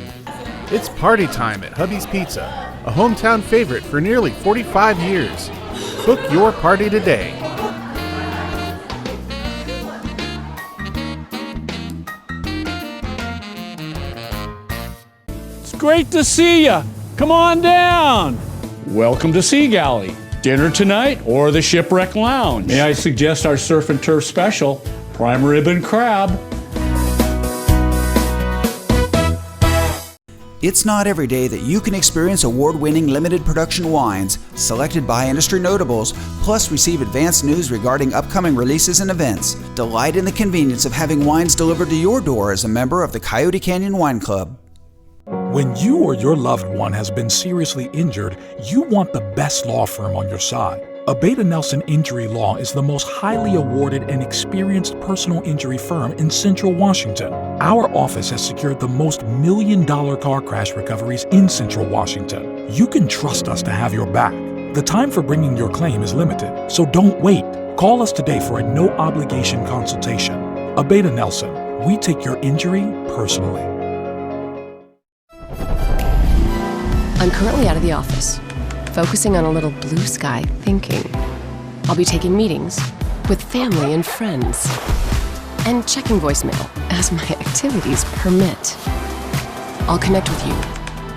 S17: It's party time at Hubby's Pizza, a hometown favorite for nearly 45 years. Book your party today.
S7: It's great to see ya. Come on down. Welcome to Sea Galley. Dinner tonight or the Shipwreck Lounge. May I suggest our surf and turf special, prime rib and crab.
S10: It's not every day that you can experience award-winning limited production wines selected by industry notables, plus receive advanced news regarding upcoming releases and events. Delight in the convenience of having wines delivered to your door as a member of the Coyote Canyon Wine Club.
S11: When you or your loved one has been seriously injured, you want the best law firm on your side. Abeta Nelson Injury Law is the most highly awarded and experienced personal injury firm in Central Washington. Our office has secured the most million-dollar car crash recoveries in Central Washington. You can trust us to have your back. The time for bringing your claim is limited, so don't wait. Call us today for a no-obligation consultation. Abeta Nelson, we take your injury personally.
S12: I'm currently out of the office, focusing on a little blue sky thinking. I'll be taking meetings with family and friends and checking voicemail as my activities permit. I'll connect with you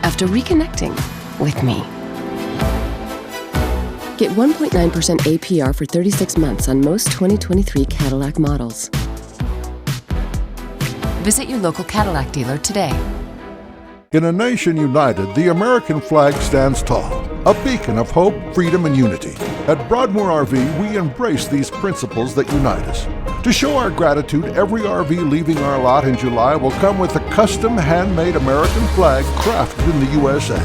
S12: after reconnecting with me. Get 1.9% APR for 36 months on most 2023 Cadillac models. Visit your local Cadillac dealer today.
S5: In a nation united, the American flag stands tall, a beacon of hope, freedom, and unity. At Broadmoor RV, we embrace these principles that unite us. To show our gratitude, every RV leaving our lot in July will come with a custom handmade American flag crafted in the USA.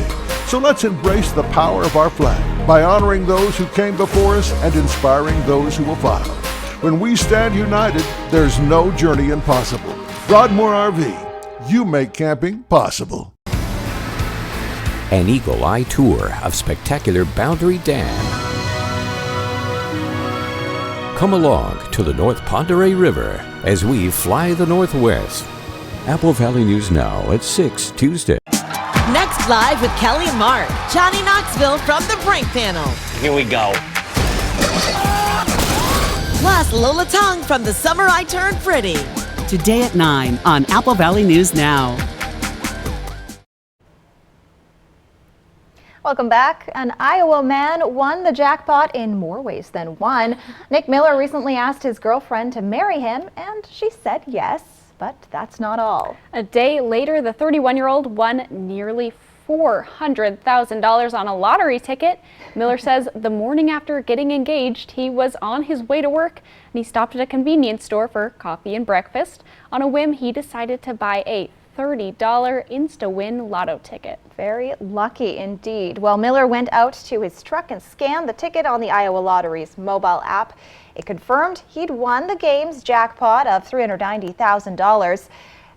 S5: So let's embrace the power of our flag by honoring those who came before us and inspiring those who will follow. When we stand united, there's no journey impossible. Broadmoor RV, you make camping possible.
S3: An eagle eye tour of spectacular Boundary Dam. Come along to the North Pend Oreille River as we fly the Northwest. Apple Valley News Now at 6 Tuesday.
S13: Next live with Kelly and Mark, Johnny Knoxville from the Prank Panel.
S7: Here we go.
S13: Plus Lola Tong from The Summer I Turned Pretty.
S14: Today at 9 on Apple Valley News Now.
S2: Welcome back. An Iowa man won the jackpot in more ways than one. Nick Miller recently asked his girlfriend to marry him, and she said yes, but that's not all.
S1: A day later, the 31-year-old won nearly $400,000 on a lottery ticket. Miller says the morning after getting engaged, he was on his way to work and he stopped at a convenience store for coffee and breakfast. On a whim, he decided to buy a $30 Insta-Win lotto ticket.
S2: Very lucky indeed. Well, Miller went out to his truck and scanned the ticket on the Iowa Lottery's mobile app. It confirmed he'd won the game's jackpot of $390,000.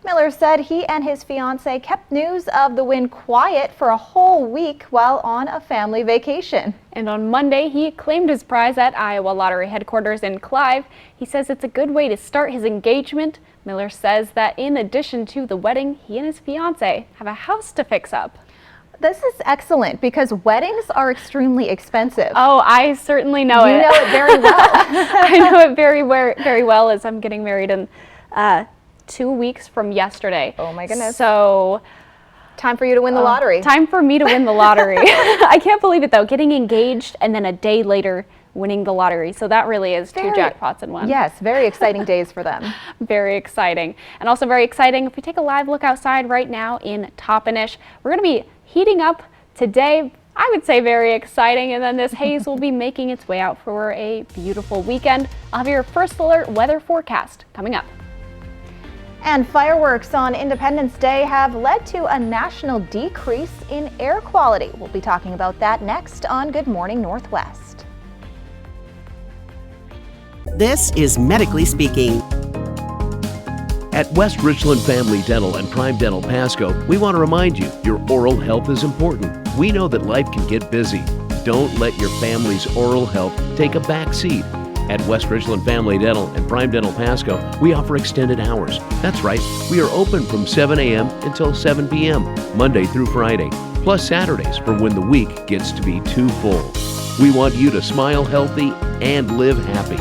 S2: Miller said he and his fiancée kept news of the win quiet for a whole week while on a family vacation.
S1: And on Monday, he claimed his prize at Iowa Lottery headquarters in Clive. He says it's a good way to start his engagement. Miller says that in addition to the wedding, he and his fiancée have a house to fix up.
S2: This is excellent because weddings are extremely expensive.
S1: Oh, I certainly know it.
S2: You know it very well.
S1: I know it very well as I'm getting married in 2 weeks from yesterday.
S2: Oh my goodness.
S1: So
S2: time for you to win the lottery.
S1: Time for me to win the lottery. I can't believe it though, getting engaged and then a day later winning the lottery. So that really is two jackpots in one.
S2: Yes, very exciting days for them.
S1: Very exciting. And also very exciting, if we take a live look outside right now in Toppenish, we're going to be heating up today. I would say very exciting, and then this haze will be making its way out for a beautiful weekend. I'll have your first alert weather forecast coming up.
S2: And fireworks on Independence Day have led to a national decrease in air quality. We'll be talking about that next on Good Morning Northwest.
S15: This is Medically Speaking. At West Richland Family Dental and Prime Dental Pasco, we want to remind you your oral health is important. We know that life can get busy. Don't let your family's oral health take a back seat. At West Richland Family Dental and Prime Dental Pasco, we offer extended hours. That's right, we are open from 7 a.m. until 7 p.m., Monday through Friday, plus Saturdays for when the week gets to be too full. We want you to smile healthy and live happy.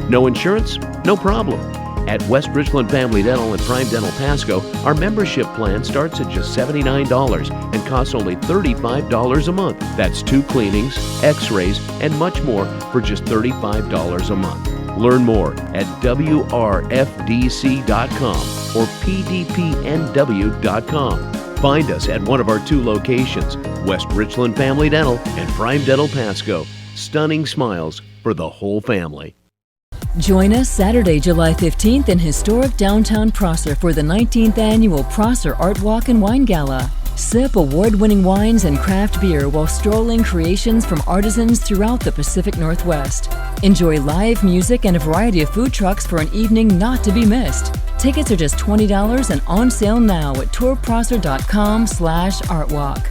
S15: No insurance? No problem. At West Richland Family Dental and Prime Dental Pasco, our membership plan starts at just $79 and costs only $35 a month. That's 2 cleanings, x-rays, and much more for just $35 a month. Learn more at wrfdc.com or pdpnw.com. Find us at one of our 2 locations, West Richland Family Dental and Prime Dental Pasco. Stunning smiles for the whole family.
S16: Join us Saturday, July 15th in historic downtown Prosser for the 19th annual Prosser Art Walk and Wine Gala. Sip award-winning wines and craft beer while strolling creations from artisans throughout the Pacific Northwest. Enjoy live music and a variety of food trucks for an evening not to be missed. Tickets are just $20 and on sale now at tourprosser.com/artwalk.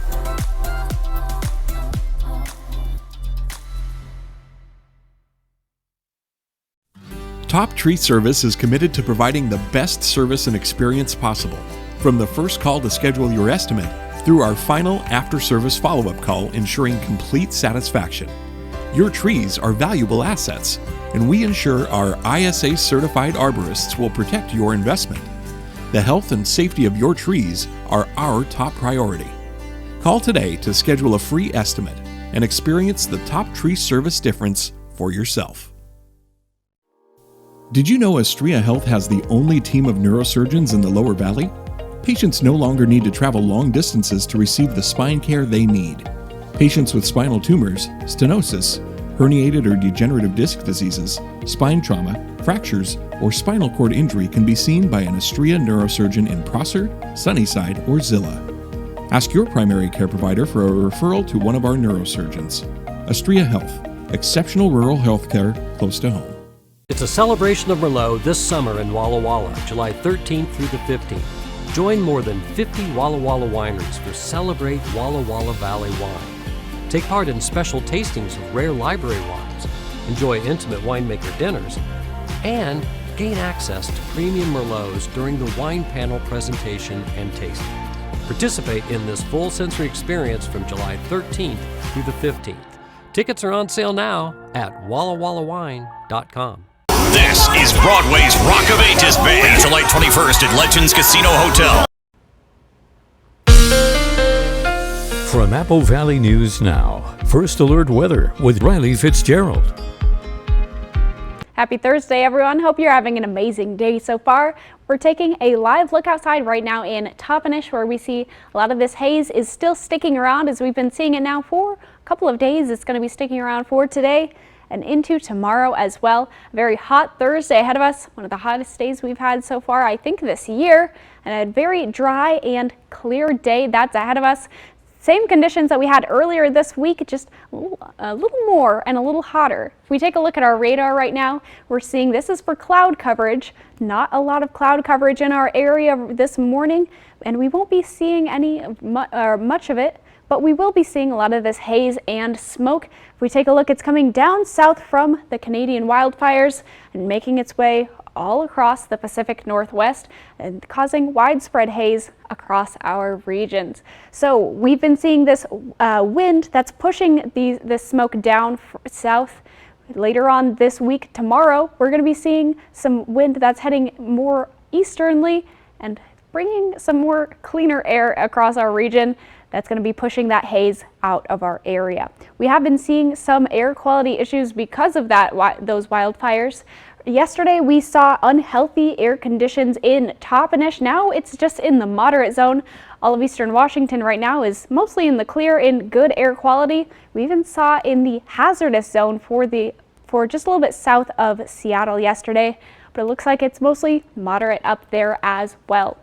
S18: Top Tree Service is committed to providing the best service and experience possible. From the first call to schedule your estimate, through our final after-service follow-up call ensuring complete satisfaction. Your trees are valuable assets, and we ensure our ISA-certified arborists will protect your investment. The health and safety of your trees are our top priority. Call today to schedule a free estimate and experience the Top Tree Service difference for yourself. Did you know Astria Health has the only team of neurosurgeons in the Lower Valley? Patients no longer need to travel long distances to receive the spine care they need. Patients with spinal tumors, stenosis, herniated or degenerative disc diseases, spine trauma, fractures, or spinal cord injury can be seen by an Astria neurosurgeon in Prosser, Sunnyside, or Zillah. Ask your primary care provider for a referral to one of our neurosurgeons. Astria Health, exceptional rural health care close to home.
S19: It's a celebration of Merlot this summer in Walla Walla, July 13th through the 15th. Join more than 50 Walla Walla wineries for Celebrate Walla Walla Valley Wine. Take part in special tastings of rare library wines, enjoy intimate winemaker dinners, and gain access to premium Merlots during the wine panel presentation and tasting. Participate in this full sensory experience from July 13th through the 15th. Tickets are on sale now at wallawallawine.com.
S20: This is Broadway's Rock of Ages Band, July 21st at Legends Casino Hotel.
S3: From Apple Valley News Now, First Alert Weather with Riley Fitzgerald.
S1: Happy Thursday, everyone. Hope you're having an amazing day so far. We're taking a live look outside right now in Toppenish, where we see a lot of this haze is still sticking around, as we've been seeing it now for a couple of days. It's going to be sticking around for today and into tomorrow as well. A very hot Thursday ahead of us, one of the hottest days we've had so far, I think, this year, and a very dry and clear day that's ahead of us. Same conditions that we had earlier this week, just a little more and a little hotter. If we take a look at our radar right now, we're seeing this is for cloud coverage. Not a lot of cloud coverage in our area this morning, and we won't be seeing much of it, but we will be seeing a lot of this haze and smoke. If we take a look, it's coming down south from the Canadian wildfires and making its way all across the Pacific Northwest and causing widespread haze across our regions. So we've been seeing this wind that's pushing this smoke down south. Later on this week, tomorrow, we're going to be seeing some wind that's heading more easternly and bringing some more cleaner air across our region. That's going to be pushing that haze out of our area. We have been seeing some air quality issues because of those wildfires. Yesterday, we saw unhealthy air conditions in Toppenish. Now it's just in the moderate zone. All of eastern Washington right now is mostly in the clear and good air quality. We even saw in the hazardous zone for just a little bit south of Seattle yesterday, but it looks like it's mostly moderate up there as well.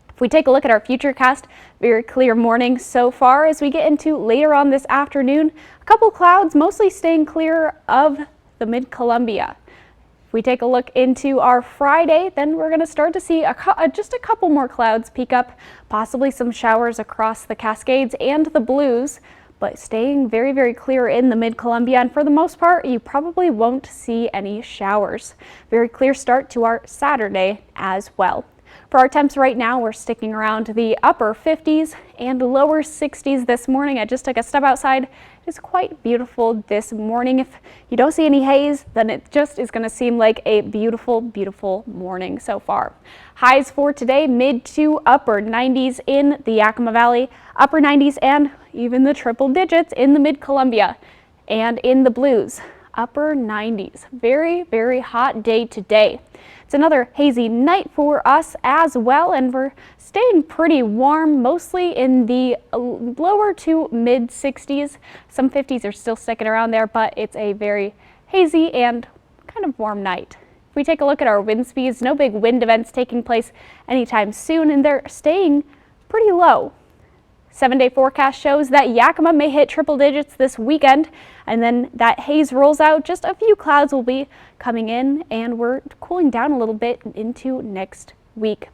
S1: If we take a look at our futurecast, very clear morning so far. As we get into later on this afternoon, a couple clouds mostly staying clear of the mid-Columbia. If we take a look into our Friday, then we're going to start to see just a couple more clouds peek up, possibly some showers across the Cascades and the Blues. but staying very, very clear in the mid-Columbia, and for the most part, you probably won't see any showers. Very clear start to our Saturday as well. For our temps right now, we're sticking around the upper 50s and lower 60s this morning. I just took a step outside. It's quite beautiful this morning. If you don't see any haze, then it just is going to seem like a beautiful, beautiful morning so far. Highs for today, mid to upper 90s in the Yakima Valley, upper 90s and even the triple digits in the mid-Columbia and in the Blues, upper 90s. Very, very hot day today. It's another hazy night for us as well, and we're staying pretty warm, mostly in the lower to mid 60s. Some 50s are still sticking around there, but it's a very hazy and kind of warm night. If we take a look at our wind speeds, no big wind events taking place anytime soon, and they're staying pretty low. 7-day forecast shows that Yakima may hit triple digits this weekend, and then that haze rolls out. Just a few clouds will be coming in, and we're cooling down a little bit into next week.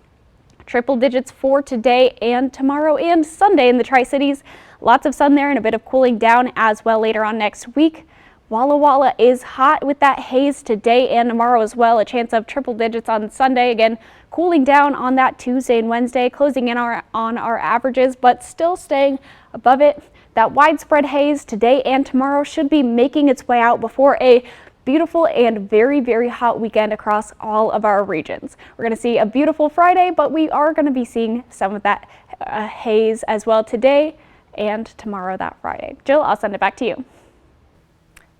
S1: Triple digits for today and tomorrow and Sunday in the Tri-Cities. Lots of sun there and a bit of cooling down as well later on next week. Walla Walla is hot with that haze today and tomorrow as well. A chance of triple digits on Sunday. Again, cooling down on that Tuesday and Wednesday, closing in on our averages, but still staying above it. That widespread haze today and tomorrow should be making its way out before a beautiful and very, very hot weekend across all of our regions. We're going to see a beautiful Friday, but we are going to be seeing some of that haze as well today and tomorrow, that Friday. Jill, I'll send it back to you.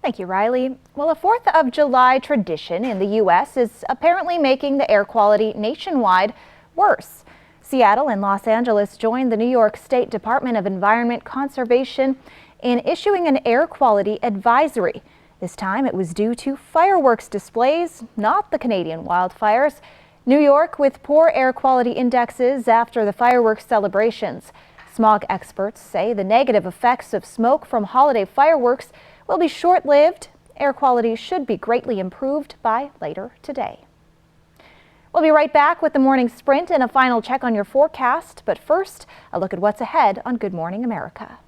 S2: Thank you, Riley. Well, a 4th of July tradition in the U.S. is apparently making the air quality nationwide worse. Seattle and Los Angeles joined the New York State Department of Environment Conservation in issuing an air quality advisory. This time it was due to fireworks displays, not the Canadian wildfires. New York with poor air quality indexes after the fireworks celebrations. Smog experts say the negative effects of smoke from holiday fireworks will be short-lived. Air quality should be greatly improved by later today. We'll be right back with the morning sprint and a final check on your forecast. But first, a look at what's ahead on Good Morning America.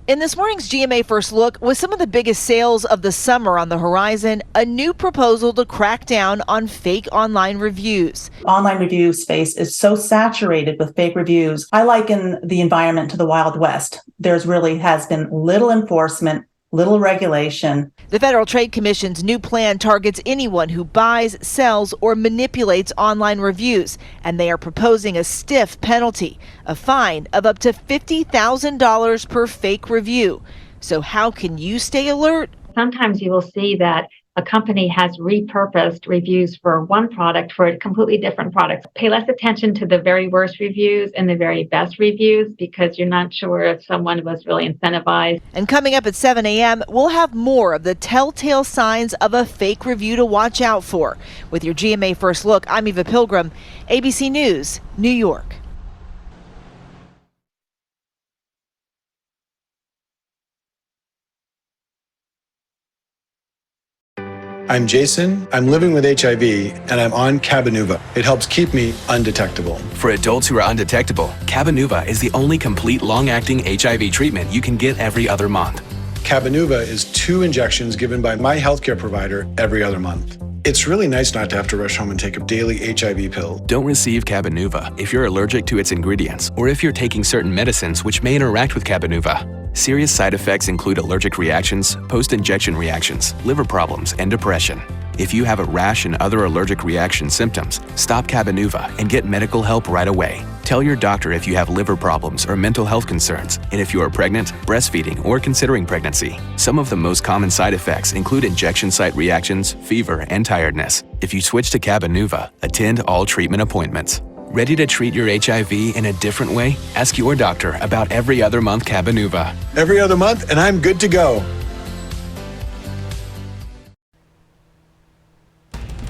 S13: In this morning's GMA First Look, with some of the biggest sales of the summer on the horizon, a new proposal to crack down on fake online reviews.
S6: Online review space is so saturated with fake reviews. I liken the environment to the Wild West. There's really has been little enforcement, little regulation.
S13: The Federal Trade Commission's new plan targets anyone who buys, sells, or manipulates online reviews, and they are proposing a stiff penalty, a fine of up to $50,000 per fake review. So how can you stay alert?
S21: Sometimes you will see that a company has repurposed reviews for one product for a completely different product. Pay less attention to the very worst reviews and the very best reviews because you're not sure if someone was really incentivized.
S13: And coming up at 7 a.m., we'll have more of the telltale signs of a fake review to watch out for. With your GMA First Look, I'm Eva Pilgrim, ABC News, New York.
S22: I'm Jason. I'm living with HIV, and I'm on Cabenuva. It helps keep me undetectable.
S23: For adults who are undetectable, Cabenuva is the only complete long-acting HIV treatment you can get every other month.
S22: Cabenuva is 2 injections given by my healthcare provider every other month. It's really nice not to have to rush home and take a daily HIV pill.
S23: Don't receive Cabenuva if you're allergic to its ingredients or if you're taking certain medicines which may interact with Cabenuva. Serious side effects include allergic reactions, post-injection reactions, liver problems, and depression. If you have a rash and other allergic reaction symptoms, stop Cabenuva and get medical help right away. Tell your doctor if you have liver problems or mental health concerns, and if you are pregnant, breastfeeding, or considering pregnancy. Some of the most common side effects include injection site reactions, fever, and tiredness. If you switch to Cabenuva, attend all treatment appointments. Ready to treat your HIV in a different way? Ask your doctor about every other month Cabenuva.
S22: Every other month, and I'm good to go.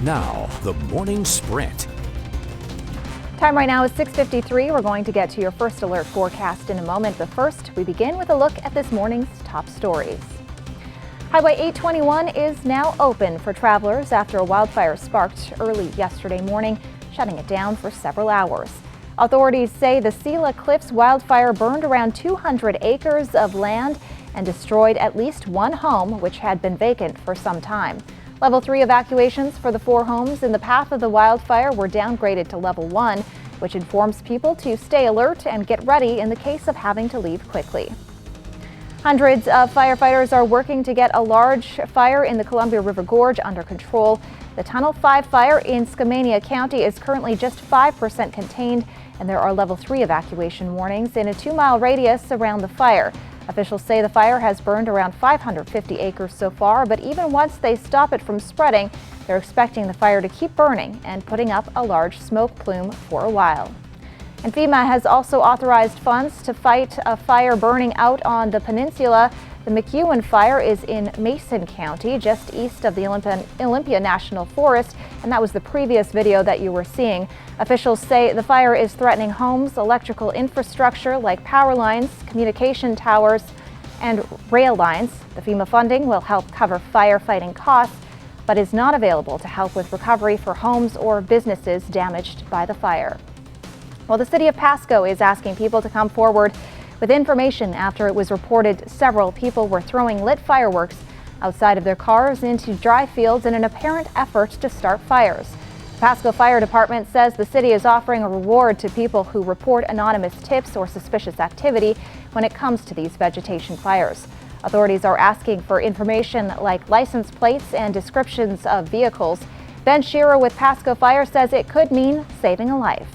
S3: Now, the morning sprint.
S2: Time right now is 6:53. We're going to get to your first alert forecast in a moment, but first we begin with a look at this morning's top stories. Highway 821 is now open for travelers after a wildfire sparked early yesterday morning, shutting it down for several hours. Authorities say the Sela Cliffs wildfire burned around 200 acres of land and destroyed at least one home, which had been vacant for some time. Level 3 evacuations for the 4 homes in the path of the wildfire were downgraded to Level 1, which informs people to stay alert and get ready in the case of having to leave quickly. Hundreds of firefighters are working to get a large fire in the Columbia River Gorge under control. The Tunnel 5 fire in Skamania County is currently just 5% contained, and there are Level 3 evacuation warnings in a 2-mile radius around the fire. Officials say the fire has burned around 550 acres so far, but even once they stop it from spreading, they're expecting the fire to keep burning and putting up a large smoke plume for a while. And FEMA has also authorized funds to fight a fire burning out on the peninsula. The McEwen fire is in Mason County, just east of the Olympia National Forest, and that was the previous video that you were seeing. Officials say the fire is threatening homes, electrical infrastructure like power lines, communication towers, and rail lines. The FEMA funding will help cover firefighting costs, but is not available to help with recovery for homes or businesses damaged by the fire. Well, the city of Pasco is asking people to come forward with information after it was reported several people were throwing lit fireworks outside of their cars into dry fields in an apparent effort to start fires. The Pasco Fire Department says the city is offering a reward to people who report anonymous tips or suspicious activity when it comes to these vegetation fires. Authorities are asking for information like license plates and descriptions of vehicles. Ben Shearer with Pasco Fire says it could mean saving a life.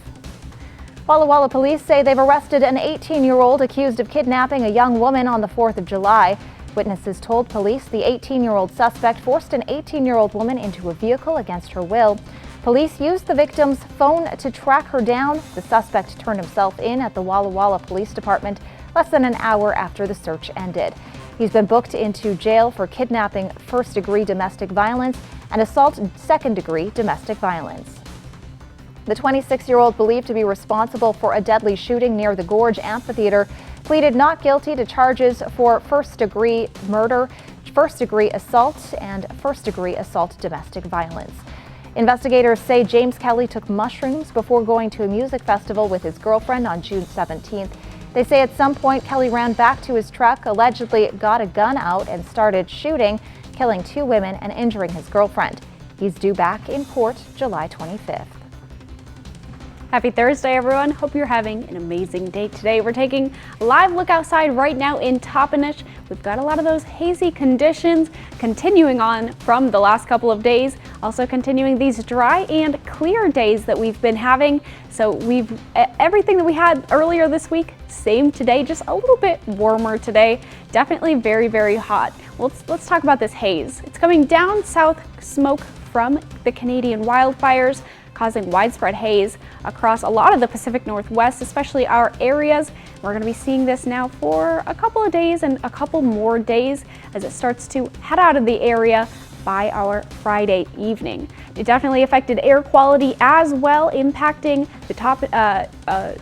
S2: Walla Walla police say they've arrested an 18-year-old accused of kidnapping a young woman on the 4th of July. Witnesses told police the 18-year-old suspect forced an 18-year-old woman into a vehicle against her will. Police used the victim's phone to track her down. The suspect turned himself in at the Walla Walla Police Department less than an hour after the search ended. He's been booked into jail for kidnapping first-degree domestic violence and assault second-degree domestic violence. The 26-year-old, believed to be responsible for a deadly shooting near the Gorge Amphitheater, pleaded not guilty to charges for first-degree murder, first-degree assault, and first-degree assault domestic violence. Investigators say James Kelly took mushrooms before going to a music festival with his girlfriend on June 17th. They say at some point Kelly ran back to his truck, allegedly got a gun out and started shooting, killing 2 women and injuring his girlfriend. He's due back in court July 25th.
S1: Happy Thursday, everyone. Hope you're having an amazing day today. We're taking a live look outside right now in Toppenish. We've got a lot of those hazy conditions continuing on from the last couple of days. Also continuing these dry and clear days that we've been having. So everything that we had earlier this week, same today, just a little bit warmer today. Definitely very, very hot. Well, let's talk about this haze. It's coming down south smoke from the Canadian wildfires, causing widespread haze across a lot of the Pacific Northwest, especially our areas. We're going to be seeing this now for a couple of days and a couple more days as it starts to head out of the area by our Friday evening. It definitely affected air quality as well, impacting the top.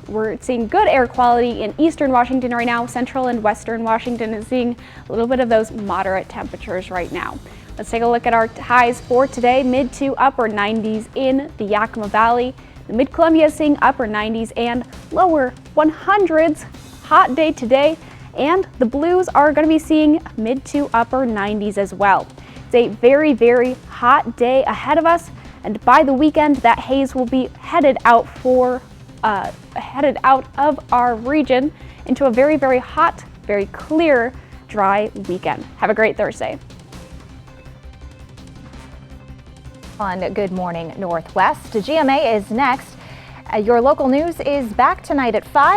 S1: We're seeing good air quality in eastern Washington right now. Central and western Washington is seeing a little bit of those moderate temperatures right now. Let's take a look at our highs for today. Mid to upper 90s in the Yakima Valley. The Mid-Columbia is seeing upper 90s and lower 100s. Hot day today, and the Blues are going to be seeing mid to upper 90s as well. It's a very, very hot day ahead of us, and by the weekend, that haze will be headed out of our region into a very, very hot, very clear, dry weekend. Have a great Thursday.
S2: On Good Morning Northwest, GMA is next. Your local news is back tonight at 5.